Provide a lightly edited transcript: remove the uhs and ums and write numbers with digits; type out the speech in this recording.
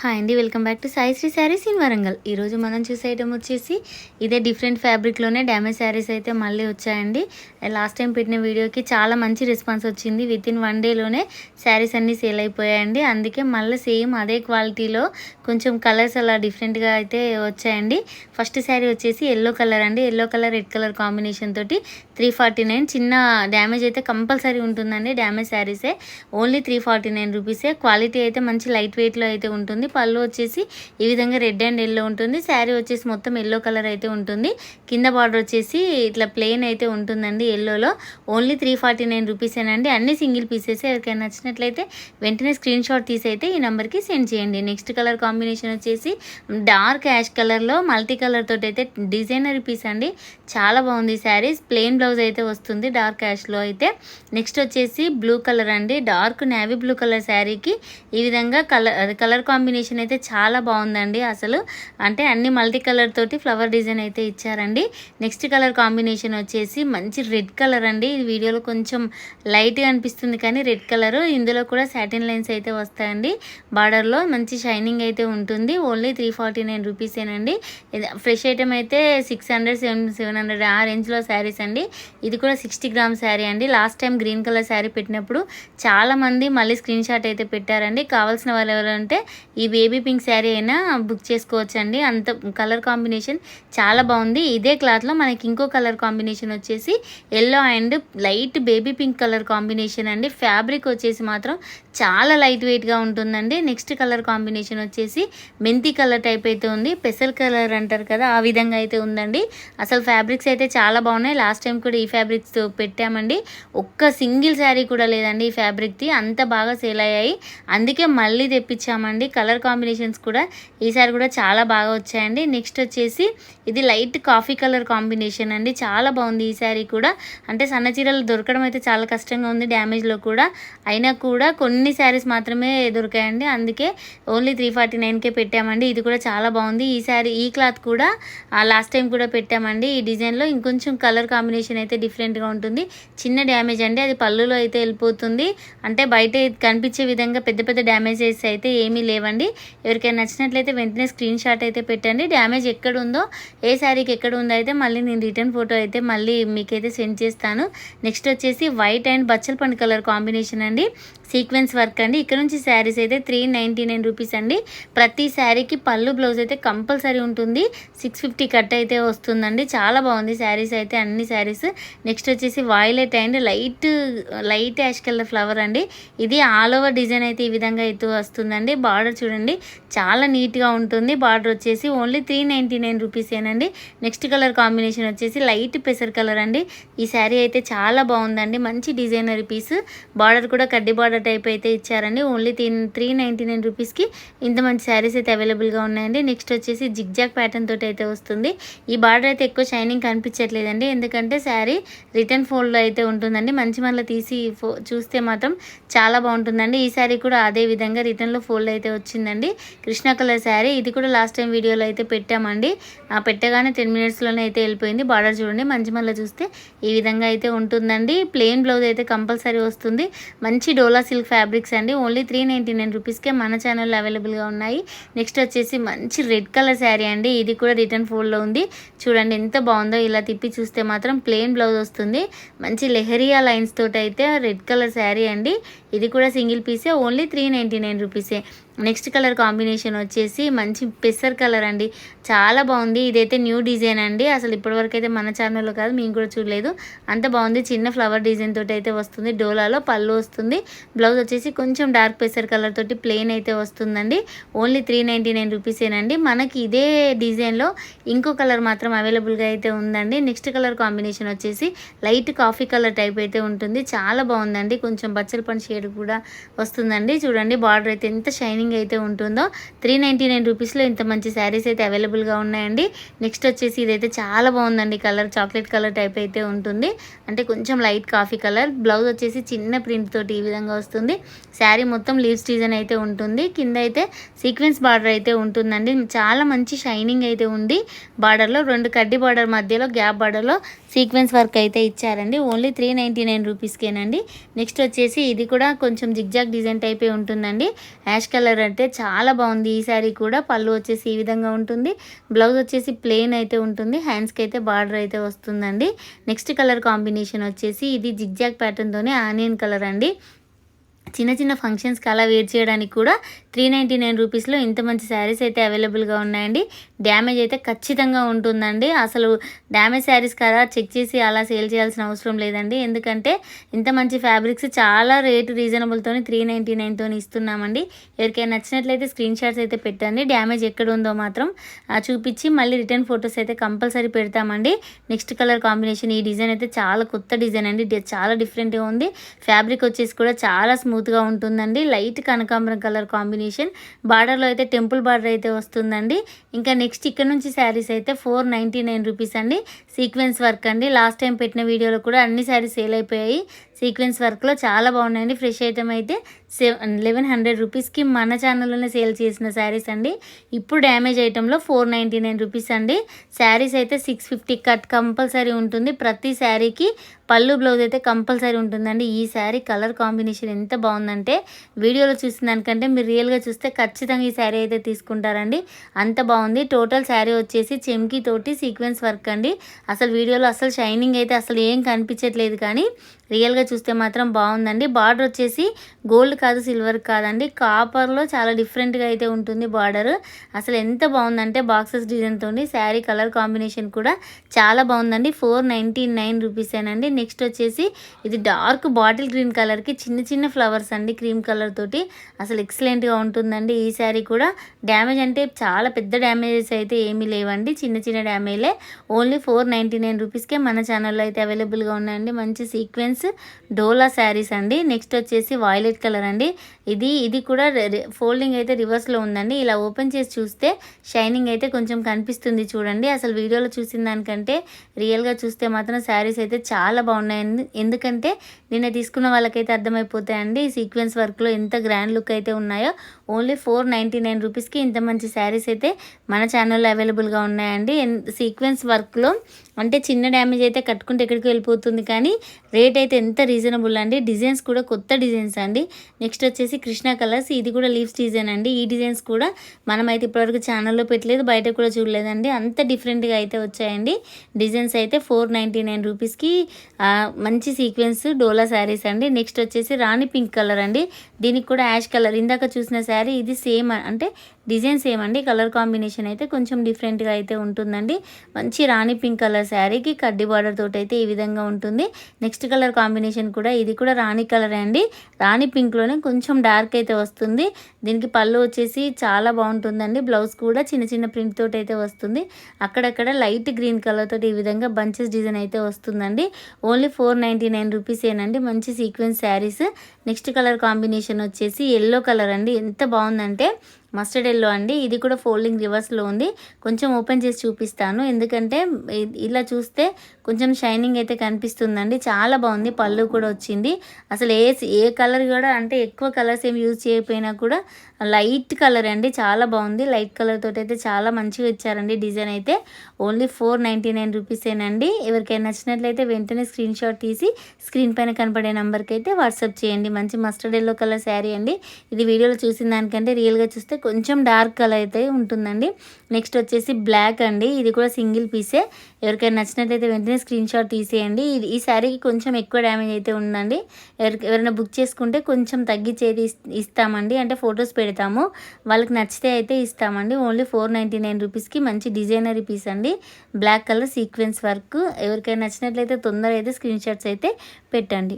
Hi అండి, welcome back to Sai Shri sarees in Warangal. ఈరోజు మనం చూసే ఐటమ్ వచ్చేసి ఇదే డిఫరెంట్ ఫ్యాబ్రిక్లోనే డ్యామేజ్ శారీస్ అయితే మళ్ళీ వచ్చాయండి. లాస్ట్ టైం పెట్టిన వీడియోకి చాలా మంచి రెస్పాన్స్ వచ్చింది. విత్ ఇన్ 1 డేలోనే శారీస్ అన్నీ సేల్ అయిపోయాయండి. అందుకే మళ్ళీ సేమ్ అదే క్వాలిటీలో కొంచెం కలర్స్ అలా డిఫరెంట్గా అయితే వచ్చాయండి. ఫస్ట్ శారీ వచ్చేసి ఎల్లో కలర్ అండి. Yellow colour red colour combination తోటి 349. చిన్న డ్యామేజ్ అయితే కంపల్సరీ ఉంటుందండి. డ్యామేజ్ శారీసే ఓన్లీ 349 రూపీసే. క్వాలిటీ అయితే మంచి లైట్ వెయిట్లో అయితే ఉంటుంది. పళ్ళు వచ్చేసి ఈ విధంగా రెడ్ అండ్ ఎల్లో ఉంటుంది. శారీ వచ్చేసి మొత్తం ఎల్లో కలర్ అయితే ఉంటుంది. కింద బార్డర్ వచ్చేసి ఇట్లా ప్లెయిన్ అయితే ఉంటుందండి ఎల్లోలో. ఓన్లీ 349 రూపీసేనండి. అన్ని సింగిల్ పీసెస్. ఎవరికైనా నచ్చినట్లయితే వెంటనే స్క్రీన్ షాట్ తీసి అయితే ఈ నెంబర్కి సెండ్ చేయండి. నెక్స్ట్ కలర్ కాంబినేషన్ వచ్చేసి డార్క్ యాష్ కలర్లో మల్టీ కలర్ తోటి అయితే డిజైనరీ పీస్ అండి. చాలా బాగుంది శారీస్. ప్లెయిన్ బ్లౌజ్ అయితే వస్తుంది డార్క్ యాష్లో అయితే. నెక్స్ట్ వచ్చేసి బ్లూ కలర్ అండి. డార్క్ నేవీ బ్లూ కలర్ శారీకి ఈ విధంగా కలర్ కాంబినేషన్ అయితే చాలా బాగుందండి. అసలు అంటే అన్ని మల్టీ కలర్ తోటి ఫ్లవర్ డిజైన్ అయితే ఇచ్చారండి. నెక్స్ట్ కలర్ కాంబినేషన్ వచ్చేసి మంచి రెడ్ కలర్ అండి. ఇది వీడియోలో కొంచెం లైట్గా అనిపిస్తుంది కానీ రెడ్ కలర్. ఇందులో కూడా సాటిన్ లైన్స్ అయితే వస్తాయండి. బార్డర్లో మంచి షైనింగ్ అయితే ఉంటుంది. ఓన్లీ 349 రూపీసేనండి. ఫ్రెష్ ఐటమ్ అయితే 600 700 ఆ రేంజ్లో శారీస్ అండి. ఇది కూడా 60 గ్రామ్ శారీ అండి. Last time green colour sari పెట్టినప్పుడు చాలామంది మళ్ళీ స్క్రీన్ షాట్ అయితే పెట్టారండి. కావాల్సిన వాళ్ళు ఎవరంటే ఈ బేబీ పింక్ శారీ అయినా బుక్ చేసుకోవచ్చండి. అంత కలర్ కాంబినేషన్ చాలా బాగుంది. ఇదే క్లాత్లో మనకి ఇంకో కలర్ కాంబినేషన్ వచ్చేసి yellow and light baby pink colour combination అండి. ఫ్యాబ్రిక్ వచ్చేసి మాత్రం చాలా లైట్ వెయిట్గా ఉంటుందండి. నెక్స్ట్ కలర్ కాంబినేషన్ వచ్చేసి మెంతి కలర్ టైప్ అయితే ఉంది. పెసల్ కలర్ అంటారు కదా, ఆ విధంగా అయితే ఉందండి. అసలు ఫ్యాబ్రిక్స్ అయితే చాలా బాగున్నాయి. లాస్ట్ టైం కూడా ఈ ఫ్యాబ్రిక్స్ పెట్టామండి. ఒక్క సింగిల్ శారీ కూడా లేదండి ఈ ఫ్యాబ్రిక్ది. అంత బాగా సేల్ అయ్యాయి. అందుకే మళ్ళీ తెప్పించామండి. కలర్ కాంబినేషన్స్ కూడా ఈసారి కూడా చాలా బాగా వచ్చాయండి. నెక్స్ట్ వచ్చేసి ఇది లైట్ కాఫీ కలర్ కాంబినేషన్ అండి. చాలా బాగుంది ఈ శారీ కూడా. అంటే సన్న చీరలు దొరకడం అయితే చాలా కష్టంగా ఉంది డ్యామేజ్లో కూడా. అయినా కూడా కొన్ని శారీస్ మాత్రమే దొరికాయండి. అందుకే ఓన్లీ 349కే పెట్టామండి. ఇది కూడా చాలా బాగుంది. ఈ శారీ ఈ క్లాత్ కూడా లాస్ట్ టైం కూడా పెట్టామండి. ఈ డిజైన్లో ఇంకొంచెం కలర్ కాంబినేషన్ అయితే డిఫరెంట్గా ఉంటుంది. చిన్న డ్యామేజ్ అండి. అది పళ్ళులో అయితే వెళ్ళిపోతుంది. అంటే బయట కనిపించే విధంగా పెద్ద పెద్ద డ్యామేజెస్ అయితే ఏమీ లేవండి. ఎవరికైనా నచ్చినట్లయితే వెంటనే స్క్రీన్ షాట్ అయితే పెట్టండి. డ్యామేజ్ ఎక్కడ ఉందో, ఏ శారీకి ఎక్కడ ఉందో అయితే మళ్ళీ నేను రిటర్న్ ఫోటో అయితే మళ్ళీ మీకైతే సెండ్ చేస్తాను. నెక్స్ట్ వచ్చేసి వైట్ అండ్ బచ్చల పండు కలర్ కాంబినేషన్ అండి. సీక్వెన్స్ వర్క్ అండి. ఇక్కడ నుంచి శారీస్ అయితే 399 రూపీస్ అండి. ప్రతి శారీకి పళ్ళు బ్లౌజ్ అయితే కంపల్సరీ ఉంటుంది. 650 కట్ అయితే వస్తుందండి. చాలా బాగుంది శారీస్ అయితే అన్ని శారీస్. నెక్స్ట్ వచ్చేసి violet and light ash colour flower అండి. ఇది ఆల్ ఓవర్ డిజైన్ అయితే ఈ విధంగా అయితే వస్తుందండి. బార్డర్ చూడండి చాలా నీట్గా ఉంటుంది. బార్డర్ వచ్చేసి ఓన్లీ 399 రూపీసేనండి. నెక్స్ట్ కలర్ కాంబినేషన్ వచ్చేసి లైట్ పెసర్ కలర్ అండి. ఈ శారీ అయితే చాలా బాగుందండి. మంచి డిజైనరీ పీస్. బార్డర్ కూడా కడ్డీ బార్డర్ టైప్ అయితే ఇచ్చారండి. ఓన్లీ 399 రూపీస్కి ఇంత మంచి శారీస్ అయితే అవైలబుల్గా ఉన్నాయండి. నెక్స్ట్ వచ్చేసి జిగ్జాగ్ ప్యాటర్న్ తోటి అయితే వస్తుంది. ఈ బార్డర్ అయితే ఎక్కువ షైనింగ్ కనిపించట్లేదండి. ఎందుకంటే శారీ రిటర్న్ ఫోల్డ్లో అయితే ఉంటుందండి. మంచి మళ్ళీ తీసి చూస్తే మాత్రం చాలా బాగుంటుందండి. ఈ శారీ కూడా అదే విధంగా రిటర్న్లో ఫోల్డ్ అయితే వచ్చిందండి. కృష్ణ కలర్ శారీ. ఇది కూడా లాస్ట్ టైం వీడియోలో అయితే పెట్టామండి. పెట్టగానే 10 మినిట్స్లోనే అయితే వెళ్ళిపోయింది. బార్డర్ చూడండి మంచి మళ్ళీ చూస్తే ఈ విధంగా అయితే ఉంటుందండి. ప్లెయిన్ బ్లౌజ్ అయితే కంపల్సరీ వస్తుంది. మంచి డోలా సిల్క్ ఫ్యాబ్రిక్స్ అండి. ఓన్లీ 399 రూపీస్కే మన ఛానల్లో అవైలబుల్గా ఉన్నాయి. నెక్స్ట్ వచ్చేసి మంచి రెడ్ కలర్ శారీ అండి. ఇది కూడా రిటర్న్ ఫోల్డ్లో ఉంది. చూడండి ఎంత బాగుందో. ఇలా తిప్పి చూస్తే మాత్రం ప్లెయిన్ బ్లౌజ్ వస్తుంది. మంచి లెహరియా లైన్స్ తోటి అయితే రెడ్ కలర్ శారీ అండి. ఇది కూడా సింగిల్ పీసే. ఓన్లీ 399 రూపీసే. నెక్స్ట్ కలర్ కాంబినేషన్ వచ్చేసి మంచి పెసర్ కలర్ అండి. చాలా బాగుంది. ఇదైతే న్యూ డిజైన్ అండి. అసలు ఇప్పటివరకు అయితే మన ఛానల్లో కాదు, మేము కూడా చూడలేదు. అంత బాగుంది. చిన్న ఫ్లవర్ డిజైన్ తోటి అయితే వస్తుంది. డోలాలో పళ్ళు వస్తుంది. బ్లౌజ్ వచ్చేసి కొంచెం డార్క్ పెసర్ కలర్ తోటి ప్లెయిన్ అయితే వస్తుందండి. ఓన్లీ 399 రూపీసేనండి. మనకి ఇదే డిజైన్లో ఇంకో కలర్ మాత్రం అవైలబుల్గా అయితే ఉందండి. నెక్స్ట్ కలర్ కాంబినేషన్ వచ్చేసి లైట్ కాఫీ కలర్ టైప్ అయితే ఉంటుంది. చాలా బాగుందండి. కొంచెం బచ్చల పండు షేడ్ కూడా వస్తుందండి. చూడండి బార్డర్ అయితే ఎంత షైనింగ్ అయితే ఉంటుందో. 399 రూపీస్లో ఇంత మంచి శారీస్ అయితే అవైలబుల్గా ఉన్నాయండి. నెక్స్ట్ వచ్చేసి ఇదైతే చాలా బాగుందండి. కలర్ చాక్లెట్ కలర్ టైప్ అయితే ఉంటుంది. అంటే కొంచెం లైట్ కాఫీ కలర్. బ్లౌజ్ వచ్చేసి చిన్న ప్రింట్ తోటి ఈ విధంగా వస్తుంది. శారీ మొత్తం లీవ్స్ డిజైన్ అయితే ఉంటుంది. కింద అయితే సీక్వెన్స్ బార్డర్ అయితే ఉంటుందండి. చాలా మంచి షైనింగ్ అయితే ఉంది. బార్డర్లో 2 కడ్డీ బార్డర్ మధ్యలో గ్యాప్ బార్డర్లో సీక్వెన్స్ వర్క్ అయితే ఇచ్చారండి. ఓన్లీ 399 రూపీస్కేనండి. నెక్స్ట్ వచ్చేసి ఇది కూడా కొంచెం జిగ్జాగ్ డిజైన్ టైపే ఉంటుందండి. యాష్ కలర్ కలర్ అంటే చాలా బాగుంది ఈ శారీ కూడా. పళ్ళు వచ్చేసి ఈ విధంగా ఉంటుంది, బ్లౌజ్ వచ్చేసి ప్లెయిన్ అయితే ఉంటుంది, హ్యాండ్స్కి అయితే బార్డర్ అయితే వస్తుందండి. నెక్స్ట్ కలర్ కాంబినేషన్ వచ్చేసి ఇది జిగ్జాగ్ ప్యాటర్న్తోనే ఆనియన్ కలర్ అండి. చిన్న చిన్న ఫంక్షన్స్కి అలా వేర్ చేయడానికి కూడా 399 రూపీస్లో ఇంత మంచి శారీస్ అయితే అవైలబుల్గా ఉన్నాయండి. డ్యామేజ్ అయితే ఖచ్చితంగా ఉంటుందండి. అసలు డ్యామేజ్ శారీస్ కదా చెక్ చేసి అలా సేల్ చేయాల్సిన అవసరం లేదండి. ఎందుకంటే ఇంత మంచి ఫ్యాబ్రిక్స్ చాలా రేటు రీజనబుల్తో 399తో ఇస్తున్నామండి. ఎవరికైనా నచ్చినట్లయితే స్క్రీన్ షాట్స్ అయితే పెట్టండి. డ్యామేజ్ ఎక్కడ ఉందో మాత్రం చూపించి మళ్ళీ రిటర్న్ ఫొటోస్ అయితే కంపల్సరీ పెడతామండి. నెక్స్ట్ కలర్ కాంబినేషన్ ఈ డిజైన్ అయితే చాలా కొత్త డిజైన్ అండి, చాలా డిఫరెంట్గా ఉంది. ఫ్యాబ్రిక్ వచ్చేసి కూడా చాలా స్మూత్గా ఉంటుందండి. లైట్ కనకాంబరం కలర్ కాంబినేషన్, బార్డర్లో అయితే టెంపుల్ బార్డర్ అయితే వస్తుందండి. ఇంకా నెక్స్ట్ ఇక్కడ నుంచి శారీస్ అయితే 499 రూపీస్ అండి. సీక్వెన్స్ వర్క్ అండి. లాస్ట్ టైం పెట్టిన వీడియోలో కూడా అన్ని శారీస్ సేల్ అయిపోయాయి. సీక్వెన్స్ వర్క్లో చాలా బాగున్నాయండి. ఫ్రెష్ ఐటమ్ అయితే 1100 రూపీస్కి మన ఛానల్లోనే సేల్ చేసిన శారీస్ అండి. ఇప్పుడు డ్యామేజ్ ఐటెంలో 499 రూపీస్ అండి. శారీస్ అయితే 650 కట్ కంపల్సరీ ఉంటుంది. ప్రతి శారీకి పళ్ళు బ్లౌజ్ అయితే కంపల్సరీ ఉంటుందండి. ఈ శారీ కలర్ కాంబినేషన్ ఎంత బాగుందంటే వీడియోలో చూసిన దానికంటే మీరు రియల్గా చూస్తే ఖచ్చితంగా ఈ శారీ అయితే తీసుకుంటారండి, అంత బాగుంది. టోటల్ శారీ వచ్చేసి చెమ్కీ తోటి సీక్వెన్స్ వర్క్ అండి. అసలు వీడియోలో అసలు షైనింగ్ అయితే అసలు ఏం కనిపించట్లేదు, కానీ రియల్గా చూస్తే మాత్రం బాగుందండి. బార్డర్ వచ్చేసి గోల్డ్ కాదు, సిల్వర్ కాదండి, కాపర్లో చాలా డిఫరెంట్గా అయితే ఉంటుంది బార్డర్. అసలు ఎంత బాగుందంటే బాక్సెస్ డిజైన్తో శారీ కలర్ కాంబినేషన్ కూడా చాలా బాగుందండి. 499 రూపీసేనండి. నెక్స్ట్ వచ్చేసి ఇది డార్క్ బాటిల్ గ్రీన్ కలర్కి చిన్న చిన్న ఫ్లవర్స్ అండి, క్రీమ్ కలర్ తోటి అసలు ఎక్సలెంట్గా ఉంటుందండి. ఈ శారీ కూడా డ్యామేజ్ అంటే చాలా పెద్ద డ్యామేజెస్ అయితే ఏమీ లేవండి, చిన్న చిన్న డ్యామేజ్లే. ఓన్లీ 499 రూపీస్కే మన ఛానల్లో అయితే అవైలబుల్గా ఉన్నాయండి. మంచి సీక్వెన్స్ డోలా శారీస్ అండి. నెక్స్ట్ వచ్చేసి వాయిలెట్ కలర్ అండి. ఇది కూడా ఫోల్డింగ్ అయితే రివర్స్లో ఉందండి. ఇలా ఓపెన్ చేసి చూస్తే షైనింగ్ అయితే కొంచెం కనిపిస్తుంది చూడండి. అసలు వీడియోలో చూసిన దానికంటే రియల్గా చూస్తే మాత్రం శారీస్ అయితే చాలా బాగున్నాయండి. ఎందుకంటే నిన్న తీసుకున్న వాళ్ళకైతే అర్థమైపోతాయండి సీక్వెన్స్ వర్క్లో ఎంత గ్రాండ్ లుక్ అయితే ఉన్నాయో. ఓన్లీ 499 రూపీస్కి ఇంత మంచి శారీస్ అయితే మన ఛానల్లో అవైలబుల్గా ఉన్నాయండి. సీక్వెన్స్ వర్క్లో అంటే చిన్న డ్యామేజ్ అయితే కట్టుకుంటే ఎక్కడికి వెళ్ళిపోతుంది, కానీ రేట్ అయితే ఎంత రీజనబుల్ అండి. డిజైన్స్ కూడా కొత్త డిజైన్స్ అండి. నెక్స్ట్ వచ్చేసి కృష్ణ కలర్స్, ఇది కూడా లీవ్స్ డిజైన్ అండి. ఈ డిజైన్స్ కూడా మనమైతే ఇప్పటివరకు ఛానల్లో పెట్టలేదు, బయట కూడా చూడలేదండి, అంత డిఫరెంట్గా అయితే వచ్చాయండి. డిజైన్స్ అయితే 499 రూపీస్కి మంచి సీక్వెన్స్ డోలా శారీస్ అండి. నెక్స్ట్ వచ్చేసి రాణి పింక్ కలర్ అండి. దీనికి కూడా యాష్ కలర్, ఇందాక చూసిన శారీ ఇది సేమ్ అంటే డిజైన్ సేమ్ అండి, కలర్ కాంబినేషన్ అయితే కొంచెం డిఫరెంట్గా అయితే ఉంటుందండి. మంచి రాణి పింక్ కలర్ శారీకి కడ్డీ బార్డర్ తోటి అయితే ఈ విధంగా ఉంటుంది. నెక్స్ట్ కలర్ కాంబినేషన్ కూడా ఇది కూడా రాణి కలర్ అండి. రాణి పింక్లోనే కొంచెం డార్క్ అయితే వస్తుంది. దీనికి పళ్ళు వచ్చేసి చాలా బాగుంటుందండి. బ్లౌజ్ కూడా చిన్న చిన్న ప్రింట్ తోటి అయితే వస్తుంది. అక్కడక్కడ లైట్ గ్రీన్ కలర్ తోటి ఈ విధంగా బంచెస్ డిజైన్ అయితే వస్తుందండి. ఓన్లీ 499 రూపీసేనండి. మంచి sequence saris. Next colour combination వచ్చేసి ఎల్లో కలర్ అండి. ఎంత బాగుందంటే మస్టర్డ్ ఎల్లో అండి. ఇది కూడా ఫోల్డింగ్ రివర్స్లో ఉంది. కొంచెం ఓపెన్ చేసి చూపిస్తాను, ఎందుకంటే ఇలా చూస్తే కొంచెం షైనింగ్ అయితే కనిపిస్తుందండి. చాలా బాగుంది. పళ్ళు కూడా వచ్చింది. అసలు ఏ కలర్ కూడా అంటే ఎక్కువ కలర్స్ ఏమి యూజ్ చేయకపోయినా కూడా లైట్ కలర్ అండి, చాలా బాగుంది. లైట్ కలర్ తోటి అయితే చాలా మంచిగా ఇచ్చారండి. డిజైన్ అయితే ఓన్లీ 499 రూపీసేనండి. ఎవరికైనా నచ్చినట్లయితే వెంటనే స్క్రీన్ షాట్ తీసి స్క్రీన్ పైన కనపడే నెంబర్కి అయితే వాట్సాప్ చేయండి. మంచి మస్టర్డ్ ఎల్లో కలర్ శారీ అండి. ఇది వీడియోలో చూసిన దానికంటే రియల్గా చూస్తే కొంచెం డార్క్ కలర్ అయితే ఉంటుందండి. నెక్స్ట్ వచ్చేసి బ్లాక్ అండి. ఇది కూడా సింగిల్ పీసే. ఎవరికైనా నచ్చినట్లయితే వెంటనే స్క్రీన్ షాట్ తీసేయండి. ఈ శారీకి కొంచెం ఎక్కువ డ్యామేజ్ అయితే ఉందండి. ఎవరైనా బుక్ చేసుకుంటే కొంచెం తగ్గించేది ఇస్తామండి, అంటే ఫొటోస్ పెడతాము, వాళ్ళకి నచ్చితే అయితే ఇస్తామండి. ఓన్లీ 499 రూపీస్కి మంచి డిజైనరీ పీస్ అండి. Black colour sequence work. ఎవరికైనా నచ్చినట్లయితే తొందరగా అయితే స్క్రీన్ షాట్స్ అయితే పెట్టండి.